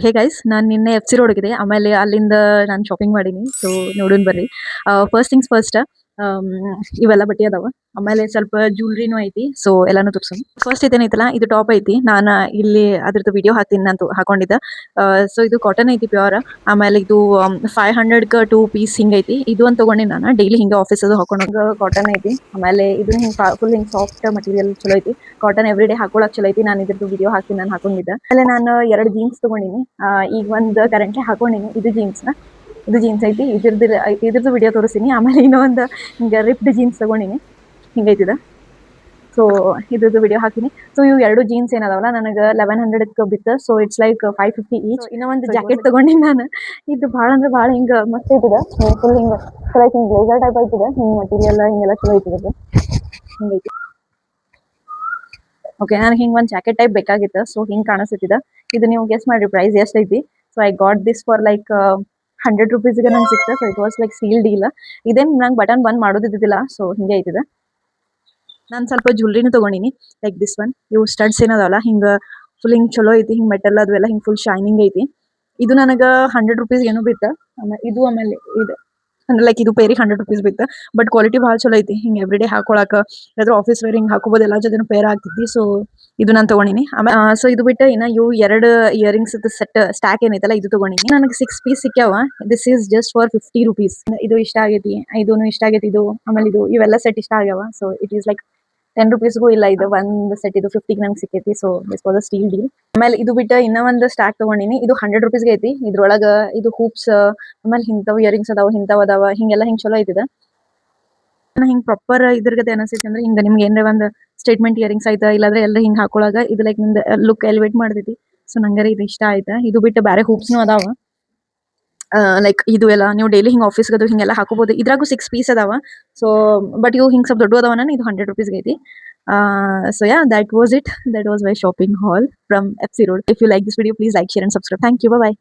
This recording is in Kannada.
ಹೇ ಗೈಸ್, ನಾನು ನಿನ್ನೆ ಎಫ್ ಸಿ ರೋಡ್ ಹೋಗಿದೆ. ಆಮೇಲೆ ಅಲ್ಲಿಂದ ನಾನು ಶಾಪಿಂಗ್ ಮಾಡೀನಿ. ಸೊ ನೋಡೋಣ ಬರ್ರಿ. ಫಸ್ಟ್ ಥಿಂಗ್ಸ್ ಫಸ್ಟ್, ಇವೆಲ್ಲ ಬಟ್ಟೆ ಅದಾವ. ಆಮೇಲೆ ಸ್ವಲ್ಪ ಜ್ಯುವೆಲ್ರಿನೂ ಐತಿ. ಸೊ ಎಲ್ಲಾನು ತೋರ್ಸೋಣ. ಫಸ್ಟ್ ಇದೇನೈತಲ್ಲ, ಇದು ಟಾಪ್ ಐತಿ. ನಾನು ಇಲ್ಲಿ ಅದ್ರದ್ದು ವಿಡಿಯೋ ಹಾಕ್ತೀನಿ, ನಾನು ಹಾಕೊಂಡಿದ್ದ. ಸೊ ಇದು ಕಾಟನ್ ಐತಿ ಪ್ಯೂರ್. ಆಮೇಲೆ ಇದು 500 2 ಪೀಸ್ ಹಿಂಗೈತಿ. ಇದು ಅಂತ ತಗೊಂಡಿ ನಾನು ಡೈಲಿ ಹಿಂಗೆ ಆಫೀಸ್ ಅದು ಹಾಕೊಂಡಾಗ. ಕಾಟನ್ ಐತಿ. ಆಮೇಲೆ ಇದು ಹಿಂಗೆ ಫುಲ್ ಹಿಂಗೆ ಸಾಫ್ಟ್ ಮಟೀರಿಯಲ್ ಚಲೋ ಐತಿ. ಕಾಟನ್ ಎವ್ರಿ ಡೇ ಹಾಕೊಳಕ್ ಚಲೋ ಐತಿ. ನಾನು ಇದ್ರದ್ದು ವಿಡಿಯೋ ಹಾಕಿ ನಾನು ಹಾಕೊಂಡಿದ್ದೆ. ಆಮೇಲೆ ನಾನು 2 ಜೀನ್ಸ್ ತಗೊಂಡಿನಿ. ಈಗ ಒಂದು ಕರೆಂಟ್ಲಿ ಹಾಕೊಂಡಿನಿ. ಇದು ಜೀನ್ಸ್ ಐತಿ. ಇದ್ರದ್ದು ವಿಡಿಯೋ ತೋರಿಸ್ತೀನಿ. ಆಮೇಲೆ ಇನ್ನೊಂದು ಹಿಂಗೆ ರಿಪ್ಡ್ ಜೀನ್ಸ್ ತಗೊಂಡಿನಿ. ಹಿಂಗೈತಿದ. ಸೊ ಇದ್ರದ್ದು ವಿಡಿಯೋ ಹಾಕಿನಿ. ಸೊ ಇವು 2 ಜೀನ್ಸ್ ಏನದಾವಲ್ಲ, ನನಗೆ 1100 ಬಿತ್ತು. So it's like 550 each. ಇನ್ನೂ ಒಂದು ಜಾಕೆಟ್ ತಗೊಂಡಿನಿ ನಾನು. ಇದು ಭಾಳ ಅಂದ್ರೆ ಭಾಳ ಹಿಂಗೆ ಮಸ್ತ್ ಐತಿದ. ಫುಲ್ ಹಿಂಗೆ ಲೈಕ್ ಹಿಂಗೆ ಬ್ಲೇಸರ್ ಟೈಪ್ ಐತಿದೆ. ಹಿಂಗೆ ಮಟೀರಿಯಲ್ ಹಿಂಗೆಲ್ಲ ಚಲೋ ಐತಿದೆ. ಹಿಂಗೈತಿ. ಓಕೆ, ನನಗೆ ಹಿಂಗೆ ಒಂದು ಜಾಕೆಟ್ ಟೈಪ್ ಬೇಕಾಗಿತ್ತು. ಸೊ ಹಿಂಗೆ ಕಾಣಿಸ್ತಿದ್ದ. ಇದು ನೀವು ಗೆಸ್ ಮಾಡ್ರಿ ಪ್ರೈಸ್ ಎಷ್ಟು ಐತಿ. So I got this for like 100 ರುಪೀಸ್ಗೆ ನಂಗೆ ಸಿಕ್ತು. So it was like seal deal. ಇದೇನು ನಂಗೆ ಬಟನ್ ಬಂದ್ ಮಾಡೋದಿದ್ದಿಲ್ಲ. ಸೊ ಹಿಂಗೆ ಐತಿದೆ. ನಾನು ಸ್ವಲ್ಪ ಜ್ಯುವೆಲ್ರಿನೂ ತಗೊಂಡಿನಿ. Like this one. ಇವು ಸ್ಟಡ್ಸ್ ಏನದಾವಲ್ಲ, ಹಿಂಗೆ ಫುಲ್ ಹಿಂಗೆ ಚಲೋ ಐತಿ. ಹಿಂಗೆ ಮೆಟಲ್ ಅದು ಎಲ್ಲ ಹಿಂಗೆ ಫುಲ್ ಶೈನಿಂಗ್ ಐತಿ. ಇದು ನನಗೆ 100 ರುಪೀಸ್ ಏನೋ ಬಿತ್ತು. ಆಮೇಲೆ ಇದು ಅಂದ್ರೆ ಲೈಕ್ ಇದು ಪೇರಿಗೆ 100 ರುಪೀಸ್ ಬಿತ್ತು. ಬಟ್ ಕ್ವಾಲಿಟಿ ಭಾಳ ಚಲೋ ಐತಿ. ಹಿಂಗೆ ಎವ್ರಿ ಡೇ ಹಾಕೊಳಕ, ಯಾವ್ದಾದ್ರು ಆಫೀಸ್ ವೇರ್ ಹಿಂಗೆ ಹಾಕೋಬೋದು. ಎಲ್ಲ ಜೊತೆ ಪೇರ್ ಆಗ್ತೈತಿ. ಸೊ ಇದು ನಾನು ತಗೊಂಡಿನಿ. ಆಮೇಲೆ ಸೊ ಇದು ಬಿಟ್ಟು ಇನ್ನ ಇವು 2 ಇಯರಿಂಗ್ಸ್ ಸೆಟ್ ಸ್ಟ್ಯಾಕ್ ಏನೈತಲ್ಲ, ಇದು ತಗೊಂಡಿನಿ. ನನಗೆ 6 ಪೀಸ್ ಸಿಕ್ಕ್ಯಾವ. This is just for 50 rupees. ಇದು ಇಷ್ಟ ಆಗೈತಿ. ಇದೂನು ಇಷ್ಟ ಆಗೈತಿ. ಇದು ಆಮೇಲೆ ಇವೆಲ್ಲ ಸೆಟ್ ಇಷ್ಟ ಆಗ್ಯಾವ. ಸೊ ಇಟ್ ಈಸ್ ಲೈಕ್ 10 ರುಪೀಸ್ಗೂ ಇಲ್ಲ. ಇದು ಒಂದು ಸೆಟ್ ಇದು 50 ನಂಗೆ ಸಿಕ್ಕೈತಿ. So this was a steel deal. ಆಮೇಲೆ ಇದು ಬಿಟ್ಟು ಇನ್ನೂ ಒಂದು ಸ್ಟ್ಯಾಕ್ ತಗೊಂಡಿನಿ. ಇದು 100 ರುಪೀಸ್ಗೆ ಐತಿ. ಇದ್ರೊಳಗ ಇದು ಹೂಪ್ಸ್ ಆಮೇಲೆ ಇಂಥವು ಇಯರಿಂಗ್ಸ್ ಅದಾವ, ಇಂಥವು ಅದಾವ. ಹಿಂಗೆಲ್ಲ ಹಿಂಗೆ ಚಲೋ ಐತಿದ. ಹಿಂಗೆ ಪ್ರಾಪರ್ ಇದ್ರಗತೆ ಅನಿಸ್ತೈತಿ. ಅಂದ್ರೆ ಹಿಂಗೆ ನಿಮ್ಗೆ ಏನಾರ ಒಂದು ಸ್ಟೇಟ್ಮೆಂಟ್ ಇಯರಿಂಗ್ಸ್ ಆಯ್ತಾ, ಇಲ್ಲಾಂದ್ರೆ ಎಲ್ಲ ಹಿಂಗೆ ಹಾಕೊಳಾಗ ಇದು ಲೈಕ್ ನಿಮ್ದು ಲುಕ್ ಎಲಿವೇಟ್ ಮಾಡ್ತೈತಿ. ಸೊ ನಂಗಾರೆ ಇದು ಇಷ್ಟ ಆಯ್ತಾ. ಇದು ಬಿಟ್ಟು ಬೇರೆ ಹೂಪ್ಸ್ನು ಅದಾವ. ಲೈಕ್ ಇದು ಎಲ್ಲ ನೀವು ಡೈಲಿ ಹಿಂಗೆ ಆಫೀಸ್ಗೆ ಅದು ಹಿಂಗೆಲ್ಲ ಹಾಕೋಬಹುದು. ಇದ್ರಾಗೂ 6 ಪೀಸ್ ಅದಾವ. ಸೊ ಬಟ್ ಇವು ಹಿಂಗೆ ಸ್ವಲ್ಪ ದೊಡ್ಡ ಅದಾವ. ಇದು 100 ರುಪೀಸ್ಗೆ ಐತಿ. So yeah, that was it. That was my shopping haul from FC Road. If you like this video, please like, share and subscribe. Thank you. Bye bye.